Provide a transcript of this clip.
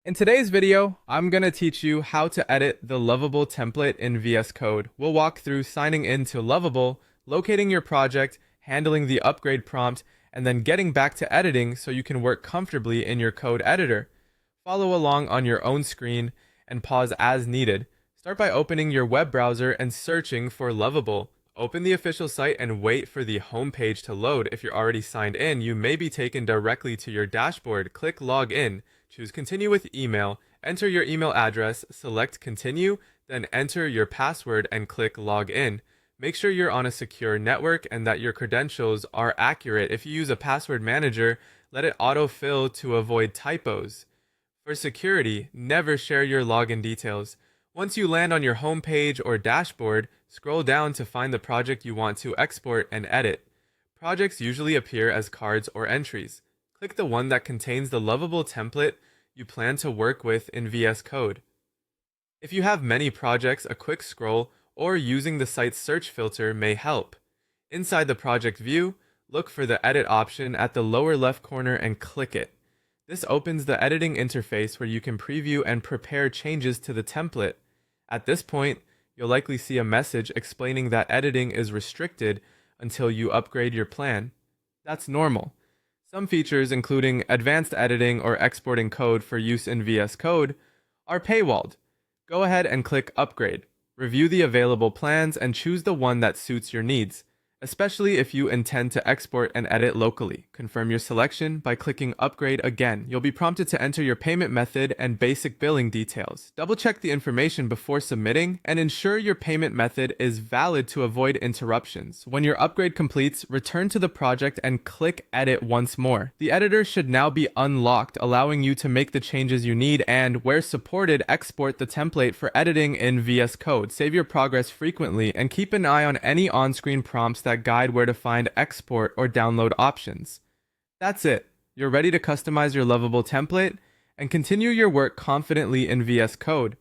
In today's video, I'm going to teach you how to edit the Lovable template in VS Code. We'll walk through signing into Lovable, locating your project, handling the upgrade prompt, and then getting back to editing so you can work comfortably in your code editor. Follow along on your own screen and pause as needed. Start by opening your web browser and searching for Lovable. Open the official site and wait for the home page to load. If you're already signed in, you may be taken directly to your dashboard. Click Log In. Choose Continue with Email, enter your email address, select Continue, then enter your password and click Log In. Make sure you're on a secure network and that your credentials are accurate. If you use a password manager, let it autofill to avoid typos. For security, never share your login details. Once you land on your home page or dashboard, scroll down to find the project you want to export and edit. Projects usually appear as cards or entries. Click the one that contains the Lovable template you plan to work with in VS Code. If you have many projects, a quick scroll or using the site's search filter may help. Inside the project view, look for the Edit option at the lower left corner and click it. This opens the editing interface where you can preview and prepare changes to the template. At this point, you'll likely see a message explaining that editing is restricted until you upgrade your plan. That's normal. Some features, including advanced editing or exporting code for use in VS Code, are paywalled. Go ahead and click Upgrade. Review the available plans and choose the one that suits your needs, especially if you intend to export and edit locally. Confirm your selection by clicking Upgrade again. You'll be prompted to enter your payment method and basic billing details. Double-check the information before submitting and ensure your payment method is valid to avoid interruptions. When your upgrade completes, return to the project and click Edit once more. The editor should now be unlocked, allowing you to make the changes you need and, where supported, export the template for editing in VS Code. Save your progress frequently and keep an eye on any on-screen prompts that guide where to find export or download options. That's it. You're ready to customize your Lovable template and continue your work confidently in VS Code.